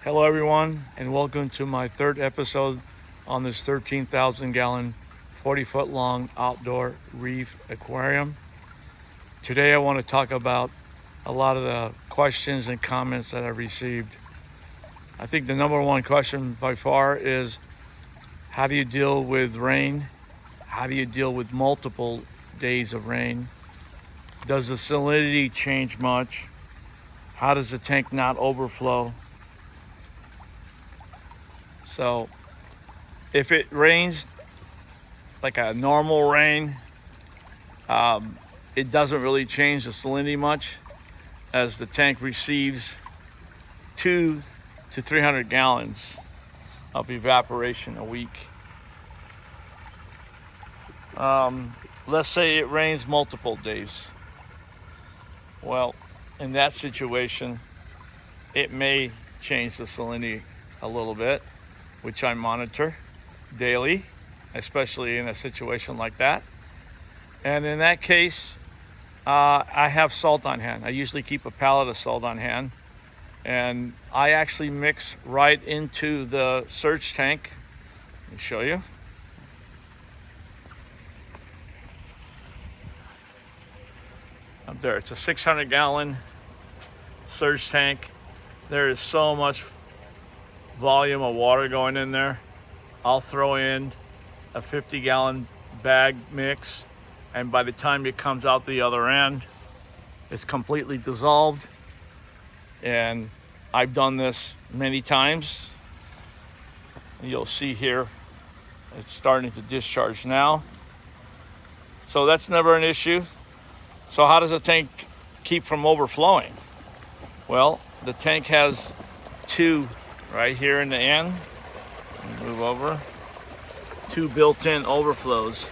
Hello everyone, and welcome to my third episode on this 13,000 gallon, 40-foot long outdoor reef aquarium. Today I want to talk about a lot of the questions and comments that I've received. I think the number one question by far is, how do you deal with rain? How do you deal with multiple days of rain? Does the salinity change much? How does the tank not overflow? So if it rains like a normal rain, it doesn't really change the salinity much, as the tank receives 200 to 300 gallons of evaporation a week. Let's say it rains multiple days. Well, in that situation, it may change the salinity a little bit, which I monitor daily, especially in a situation like that. And in that case, I have salt on hand. I usually keep a pallet of salt on hand, and I actually mix right into the surge tank. Let me show you. Up there, it's a 600 gallon surge tank. There is so much volume of water going in there. I'll throw in a 50 gallon bag mix, and by the time it comes out the other end, it's completely dissolved. And I've done this many times. You'll see here it's starting to discharge now, so that's never an issue. So how does the tank keep from overflowing? Well, the tank has two right here in the end. Move over. Two built-in overflows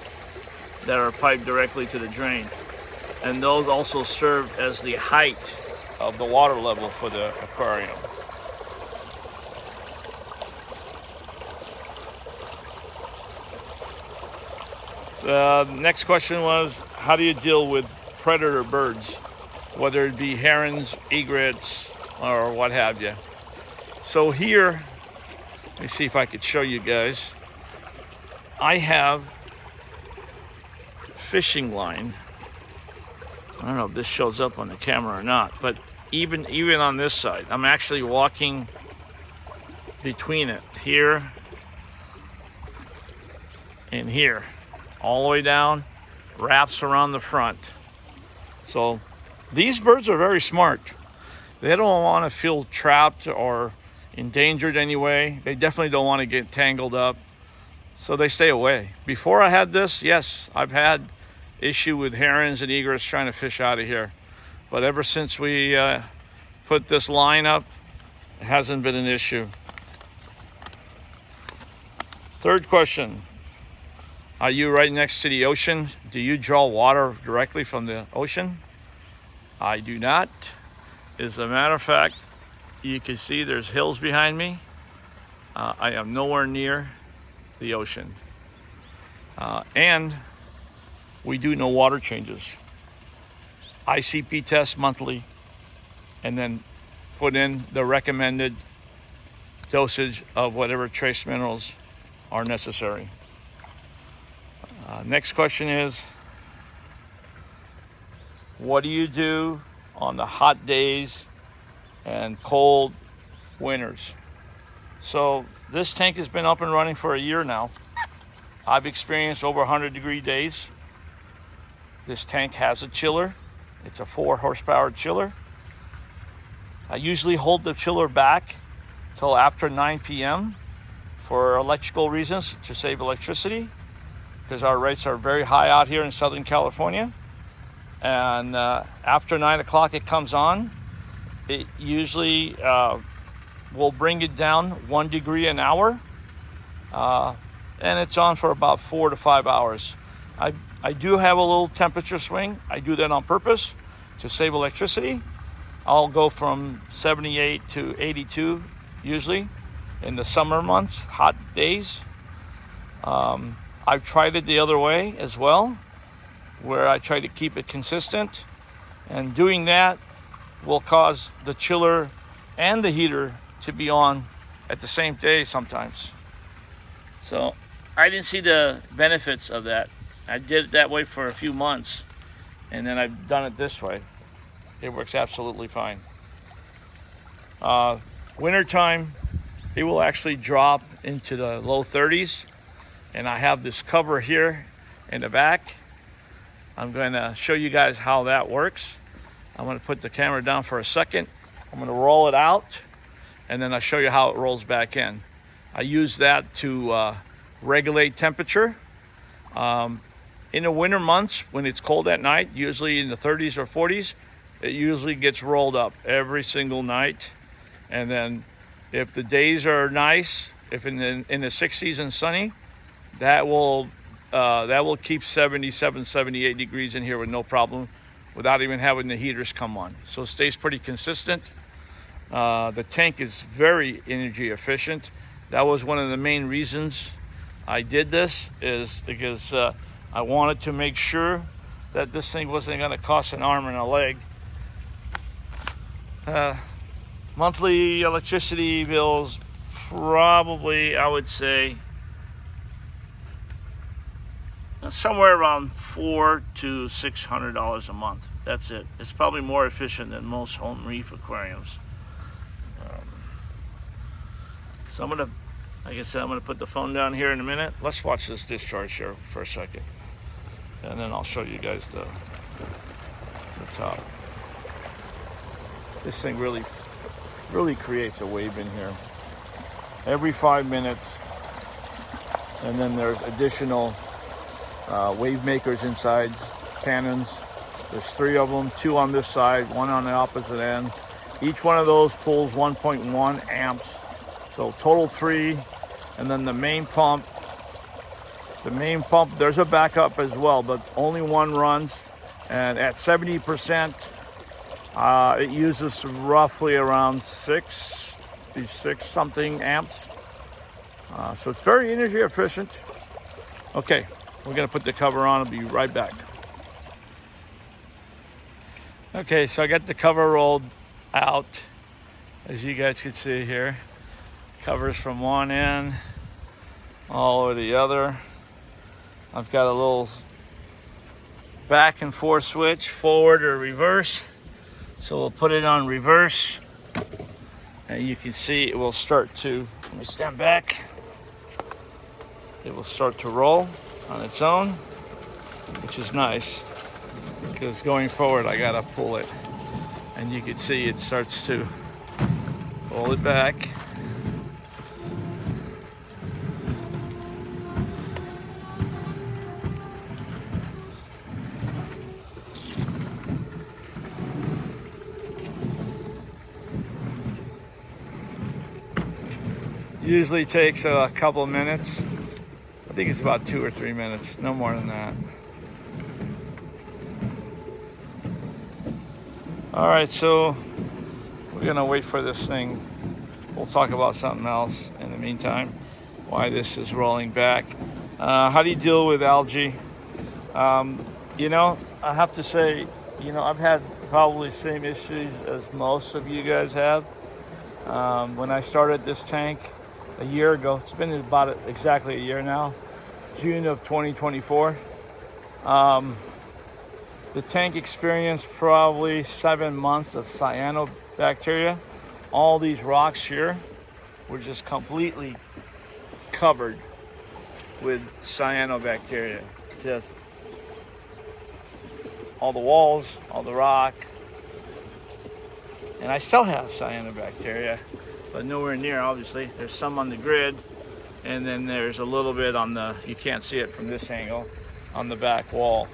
that are piped directly to the drain, and those also serve as the height of the water level for the aquarium. So next question was, how do you deal with predator birds, whether it be herons, egrets, or what have you? So here, let me see if I could show you guys. I have fishing line. I don't know if this shows up on the camera or not, but even on this side, I'm actually walking between it here and here, all the way down, wraps around the front. So these birds are very smart. They don't want to feel trapped or endangered anyway. They definitely don't want to get tangled up, so they stay away. Before I had this, yes, I've had issue with herons and egrets trying to fish out of here, but ever since we put this line up, it hasn't been an issue. Third question, are you right next to the ocean? Do you draw water directly from the ocean? I do not. As a matter of fact, you can see there's hills behind me. I am nowhere near the ocean. And we do no water changes. ICP test monthly, and then put in the recommended dosage of whatever trace minerals are necessary. Next question is, what do you do on the hot days and cold winters? So this tank has been up and running for a year now. I've experienced over 100-degree days. This tank has a chiller. It's a 4 horsepower chiller. I usually hold the chiller back till after 9 p.m. for electrical reasons, to save electricity, because our rates are very high out here in Southern California. And after 9 o'clock it comes on. It usually will bring it down 1 degree an hour, and it's on for about 4 to 5 hours. I do have a little temperature swing. I do that on purpose to save electricity. I'll go from 78 to 82 usually in the summer months, hot days. I've tried it the other way as well, where I try to keep it consistent, and doing that will cause the chiller and the heater to be on at the same day sometimes. So I didn't see the benefits of that. I did it that way for a few months, and then I've done it this way. It works absolutely fine. Wintertime, it will actually drop into the low 30s, and I have this cover here in the back. I'm going to show you guys how that works. I'm going to put the camera down for a second. I'm going to roll it out, and then I'll show you how it rolls back in. I use that to regulate temperature. In the winter months, when it's cold at night, usually in the 30s or 40s, it usually gets rolled up every single night. And then if the days are nice, if in the 60s and sunny, that will keep 77, 78 degrees in here with no problem, without even having the heaters come on. So it stays pretty consistent. The tank is very energy efficient. That was one of the main reasons I did this, is because I wanted to make sure that this thing wasn't going to cost an arm and a leg. Monthly electricity bills, probably, I would say, somewhere around $400 to $600 a month. That's it. It's probably more efficient than most home reef aquariums. So I'm gonna, like I said, I'm gonna put the phone down here in a minute. Let's watch this discharge here for a second, and then I'll show you guys the top. This thing really creates a wave in here every 5 minutes, and then there's additional wave makers inside, cannons. There's 3 of them, 2 on this side, 1 on the opposite end. Each one of those pulls 1.1 amps, so total 3. And then the main pump, there's a backup as well, but only 1 runs, and at 70%, it uses roughly around 6 something amps. So it's very energy efficient. Okay, we're gonna put the cover on. I'll be right back. Okay, so I got the cover rolled out, as you guys can see here. Covers from one end all over the other. I've got a little back and forth switch, forward or reverse. So we'll put it on reverse, and you can see it will start to, let me stand back. It will start to roll on its own, which is nice, because going forward I gotta pull it, and you can see it starts to pull it back. Usually takes a couple of minutes. I think it's about 2 or 3 minutes, no more than that. All right, so we're gonna wait for this thing. We'll talk about something else in the meantime, why this is rolling back. How do you deal with algae? You know, I have to say, you know, I've had probably the same issues as most of you guys have. When I started this tank a year ago, it's been about exactly a year now, June of 2024. The tank experienced probably 7 months of cyanobacteria. All these rocks here were just completely covered with cyanobacteria. Just all the walls, all the rock. And I still have cyanobacteria, but nowhere near, obviously. There's some on the grid, and then there's a little bit on the, you can't see it from this angle, on the back wall.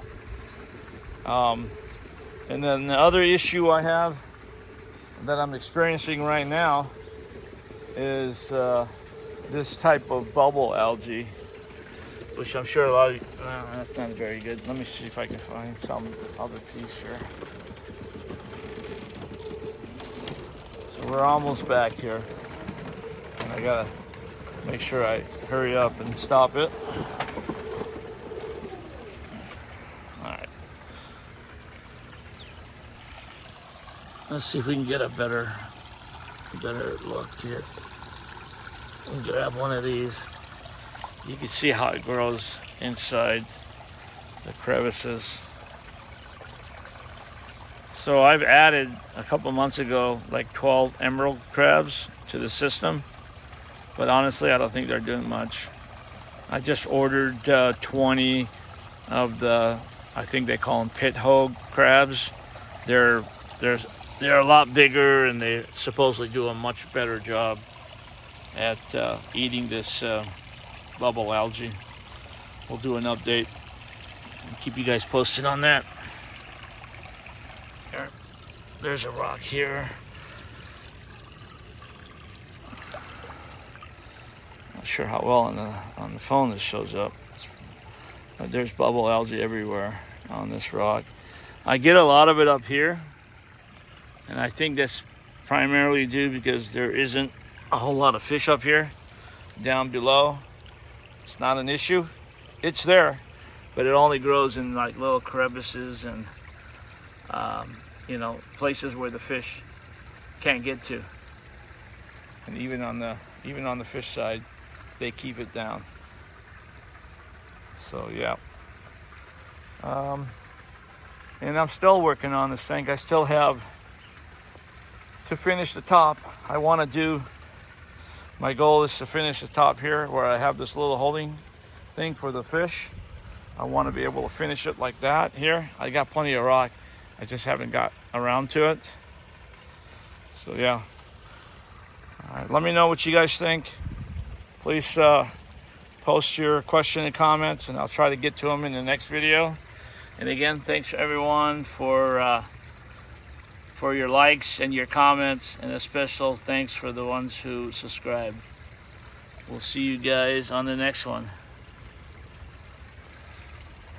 And then the other issue I have that I'm experiencing right now is this type of bubble algae, which I'm sure a lot of you, that's not very good. Let me see if I can find some other piece here. So we're almost back here, and I gotta make sure I hurry up and stop it. Let's see if we can get a better better look here. And grab one of these. You can see how it grows inside the crevices. So I've added a couple months ago like 12 emerald crabs to the system, but honestly I don't think they're doing much. I just ordered 20 of the, I think they call them pit hog crabs. They're a lot bigger, and they supposedly do a much better job at eating this bubble algae. We'll do an update and keep you guys posted on that. There's a rock here. Not sure how well on the phone this shows up. But there's bubble algae everywhere on this rock. I get a lot of it up here, and I think that's primarily due because there isn't a whole lot of fish up here. Down below, it's not an issue. It's there, but it only grows in like little crevices and you know, places where the fish can't get to. And even on the fish side, they keep it down. So yeah. And I'm still working on this tank. I still have to finish the top. I want to do, my goal is to finish the top here where I have this little holding thing for the fish. I want to be able to finish it like that here. I got plenty of rock. I just haven't got around to it. So yeah. All right, let me know what you guys think. Please post your question and comments, and I'll try to get to them in the next video. And again, thanks everyone for your likes and your comments, and a special thanks for the ones who subscribe. We'll see you guys on the next one.